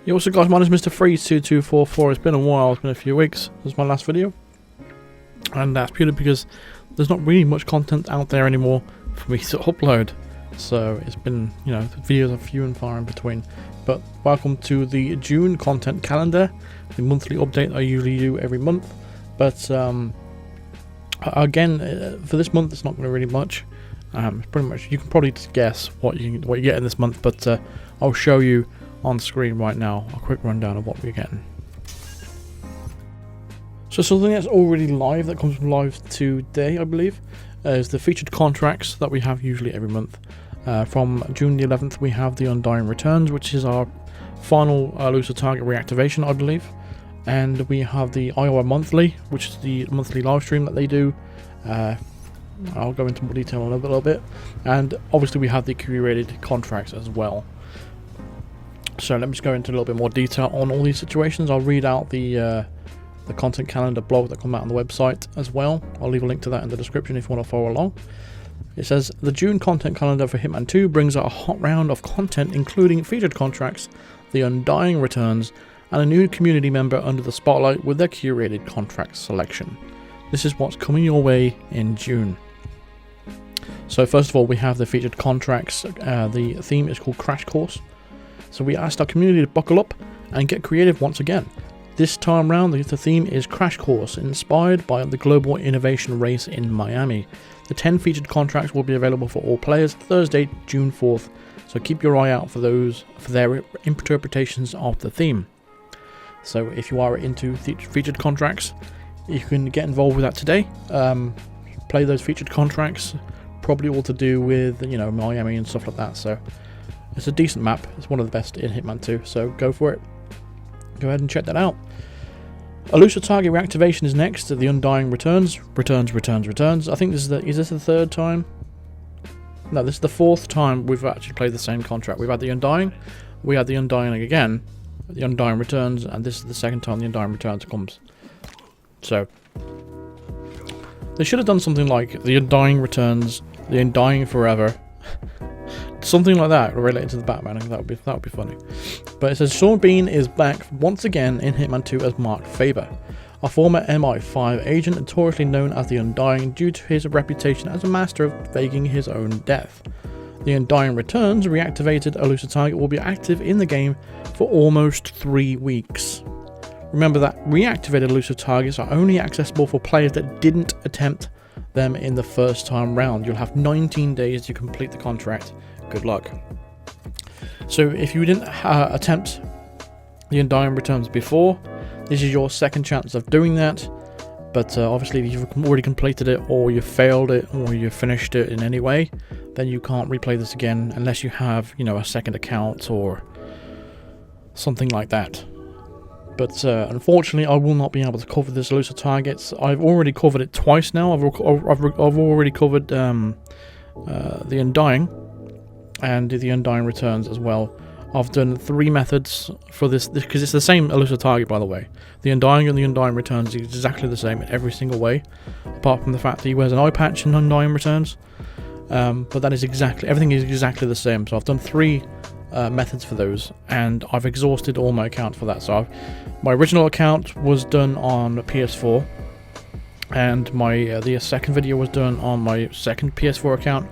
Yo, what's up guys, my name is Mr. Freeze2244. It's been a while, it's been a few weeks. This is my last video. And that's purely because there's not really much content out there anymore for me to upload. So it's been, you know, videos are few and far in between. But welcome to the June content calendar, the monthly update I usually do every month. But again, for this month it's not going to really much. Pretty much, you can probably just guess what you get in this month, but I'll show you on screen right now a quick rundown of what we're getting. So something that's already live, that comes live today I believe, is the featured contracts that we have usually every month. From June the 11th we have the Undying returns, which is our final Elusive target reactivation I believe, and we have the IOI Monthly, which is the monthly live stream that they do. I'll go into more detail on a little bit, and obviously we have the curated contracts as well. So let me just go into a little bit more detail on all these situations. I'll read out the content calendar blog that comes out on the website as well. I'll leave a link to that in the description if you want to follow along. It says, the June content calendar for Hitman 2 brings out a hot round of content including featured contracts, the Undying returns, and a new community member under the spotlight with their curated contract selection. This is what's coming your way in June. So first of all, we have the featured contracts. The theme is called Crash Course. So we asked our community to buckle up and get creative once again. This time round, the theme is Crash Course, inspired by the global innovation race in Miami. The 10 featured contracts will be available for all players Thursday, June 4th. So keep your eye out for their interpretations of the theme. So if you are into featured contracts, you can get involved with that today. Play those featured contracts, probably all to do with, you know, Miami and stuff like that. So it's a decent map. It's one of the best in Hitman 2, so go for it. Go ahead and check that out. Elusive target reactivation is next. The Undying returns. I think is this the third time? No, this is the fourth time we've actually played the same contract. We've had the Undying, we had the Undying again, the Undying returns, and this is the second time the Undying returns comes. So they should have done something like the Undying returns, the Undying forever. Something like that related to the Batman. I think that would be funny. But it says Sean Bean is back once again in Hitman 2 as Marc Faber, a former MI5 agent notoriously known as the Undying due to his reputation as a master of faking his own death. The Undying returns reactivated Elusive target will be active in the game for almost 3 weeks. Remember that reactivated Elusive targets are only accessible for players that didn't attempt them in the first time round. You'll have 19 days to complete the contract. Good luck. So if you didn't attempt the Undying returns before, this is your second chance of doing that. But obviously if you've already completed it, or you failed it, or you finished it in any way, then you can't replay this again unless you have, you know, a second account or something like that. But unfortunately, I will not be able to cover this Elusive targets. I've already covered it twice now. I've already covered the Undying and the Undying returns as well. I've done 3 methods for this because it's the same Elusive target, by the way. The Undying and the Undying returns is exactly the same in every single way, apart from the fact that he wears an eye patch in Undying returns. But that is everything is exactly the same. So I've done 3 methods for those, and I've exhausted all my accounts for that. So my original account was done on PS4, and my the second video was done on my second PS4 account.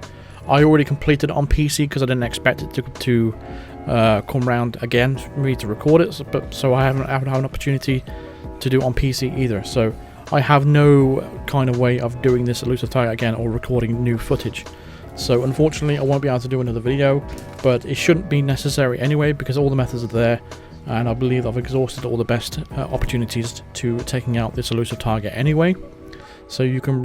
I already completed it on PC because I didn't expect it to come round again for me to record it, so I haven't had an opportunity to do it on PC either. So I have no kind of way of doing this Elusive target again or recording new footage. So unfortunately I won't be able to do another video, but it shouldn't be necessary anyway because all the methods are there, and I believe I've exhausted all the best opportunities to taking out this Elusive target anyway. So you can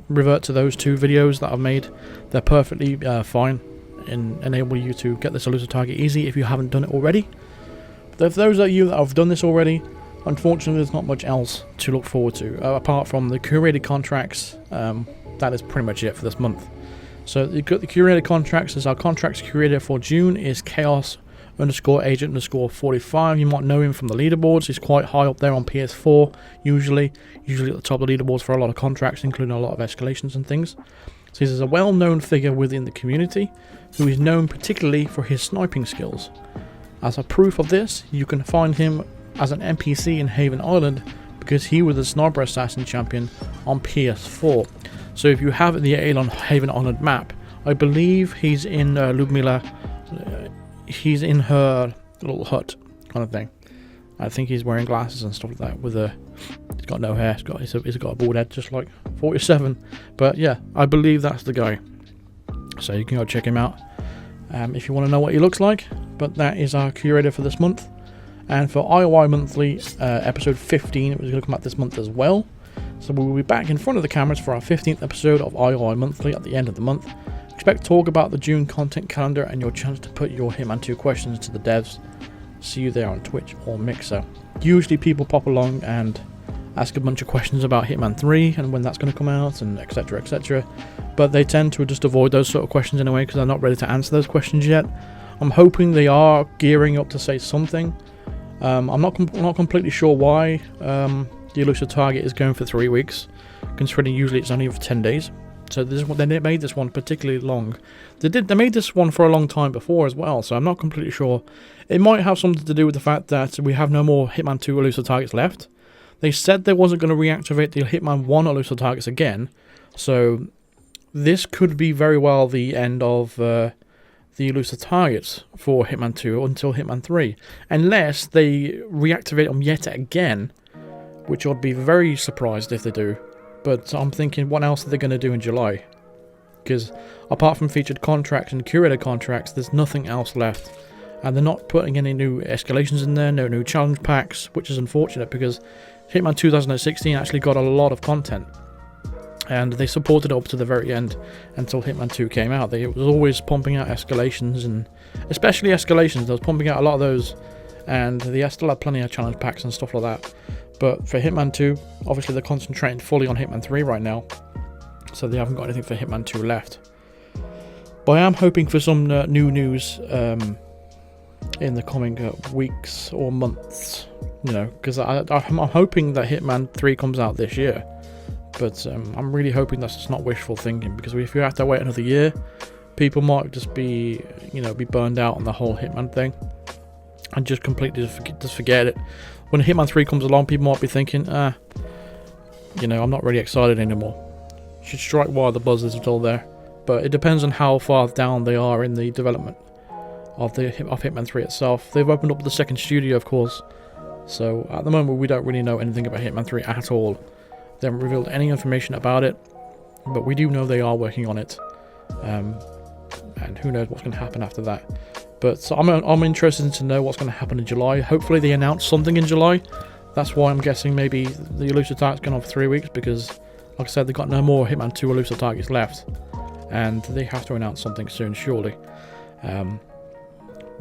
revert to those 2 videos that I've made. They're perfectly fine and enable you to get this Elusive target easy if you haven't done it already. But for those of you that have done this already, unfortunately there's not much else to look forward to apart from the curated contracts. That is pretty much it for this month. So you've got the curated contracts. As our contracts curated for June is Chaos_Agent_45. You might know him from the leaderboards. He's quite high up there on PS4, usually at the top of the leaderboards for a lot of contracts, including a lot of escalations and things. So he's a well-known figure within the community, who is known particularly for his sniping skills. As a proof of this, you can find him as an NPC in Haven Island, because he was the Sniper Assassin champion on PS4. So if you have the Haven Island map, I believe he's in Ludmilla. He's in her little hut kind of thing. I think he's wearing glasses and stuff like that. He's got no hair. He's got a bald head, just like 47. But yeah, I believe that's the guy. So you can go check him out if you want to know what he looks like. But that is our curator for this month. And for IOI Monthly, episode 15, it was going to come out this month as well. So we will be back in front of the cameras for our 15th episode of IOI Monthly at the end of the month. Expect to talk about the June content calendar and your chance to put your Hitman 2 questions to the devs. See you there on Twitch or Mixer. Usually people pop along and ask a bunch of questions about Hitman 3 and when that's going to come out and etc, etc. But they tend to just avoid those sort of questions anyway because they're not ready to answer those questions yet. I'm hoping they are gearing up to say something. I'm not completely sure why the Elusive target is going for 3 weeks, considering usually it's only for 10 days. So they made this one particularly long. They made this one for a long time before as well, so I'm not completely sure. It might have something to do with the fact that we have no more Hitman 2 Elusive targets left. They said they wasn't going to reactivate the Hitman 1 Elusive targets again, so this could be very well the end of the Elusive targets for Hitman 2 until Hitman 3, unless they reactivate them yet again, which I'd be very surprised if they do. But I'm thinking, what else are they going to do in July? Because apart from featured contracts and curator contracts, there's nothing else left. And they're not putting any new escalations in there, no new challenge packs, which is unfortunate because Hitman 2016 actually got a lot of content. And they supported it up to the very end until Hitman 2 came out. They was always pumping out escalations, and especially escalations. They was pumping out a lot of those, and they still had plenty of challenge packs and stuff like that. But for Hitman 2, obviously they're concentrating fully on Hitman 3 right now, so they haven't got anything for Hitman 2 left. But I am hoping for some new news in the coming weeks or months, you know, because I'm hoping that Hitman 3 comes out this year. But I'm really hoping that's just not wishful thinking, because if you have to wait another year, people might just be burned out on the whole Hitman thing and just completely just forget it. When Hitman 3 comes along, people might be thinking, I'm not really excited anymore. Should strike while the buzz is still there. But it depends on how far down they are in the development of Hitman 3 itself. They've opened up the second studio, of course. So at the moment, we don't really know anything about Hitman 3 at all. They haven't revealed any information about it, but we do know they are working on it. And who knows what's going to happen after that. But so I'm interested to know what's going to happen in July. Hopefully they announce something in July. That's why I'm guessing maybe the Elusive target's going on for 3 weeks, because, like I said, they've got no more Hitman 2 Elusive targets left. And they have to announce something soon, surely.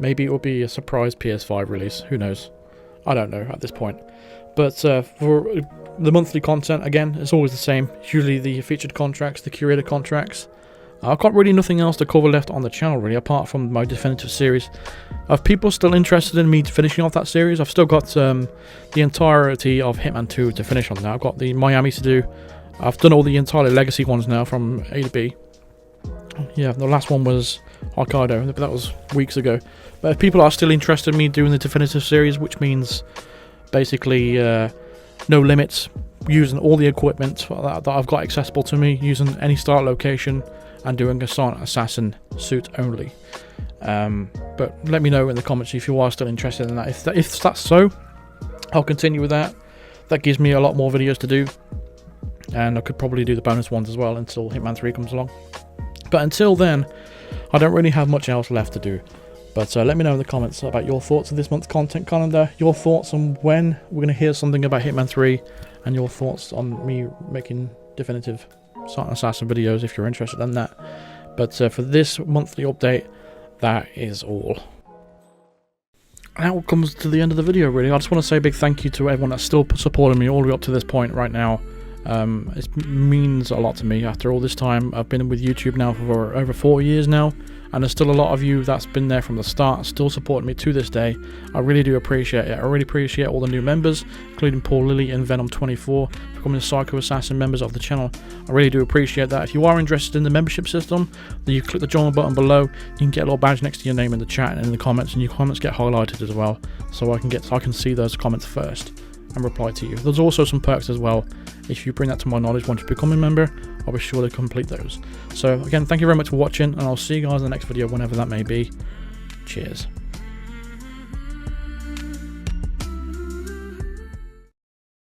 Maybe it will be a surprise PS5 release. Who knows? I don't know at this point. But for the monthly content, again, it's always the same. It's usually the featured contracts, the curator contracts. I've got really nothing else to cover left on the channel, really, apart from my definitive series. If people still interested in me finishing off that series, I've still got the entirety of Hitman 2 to finish on now. I've got the Miami to do. I've done all the entirely legacy ones now from A to B. Yeah, the last one was Hokkaido, but that was weeks ago. But if people are still interested in me doing the definitive series, which means basically no limits, using all the equipment that I've got accessible to me, using any start location, and doing a silent assassin suit only. But let me know in the comments if you are still interested in that. If that's so, I'll continue with that. That gives me a lot more videos to do, and I could probably do the bonus ones as well until Hitman 3 comes along. But until then, I don't really have much else left to do. But let me know in the comments about your thoughts of this month's content calendar, your thoughts on when we're going to hear something about Hitman 3, and your thoughts on me making definitive silent assassin videos if you're interested in that. But for this monthly update, that is all. And that comes to the end of the video, really. I just want to say a big thank you to everyone that's still supporting me all the way up to this point right now. It means a lot to me. After all this time, I've been with YouTube now for over 4 years now, and there's still a lot of you that's been there from the start, still supporting me to this day. I really do appreciate it. I really appreciate all the new members, including Paul Lilly and Venom24, becoming the Psycho Assassin members of the channel. I really do appreciate that. If you are interested in the membership system, then you click the join button below. You can get a little badge next to your name in the chat and in the comments, and your comments get highlighted as well, so I can see those comments first and reply to you. There's also some perks as well. If you bring that to my knowledge once you become a member, I'll be sure to complete those. So again, thank you very much for watching, and I'll see you guys in the next video, whenever that may be. Cheers.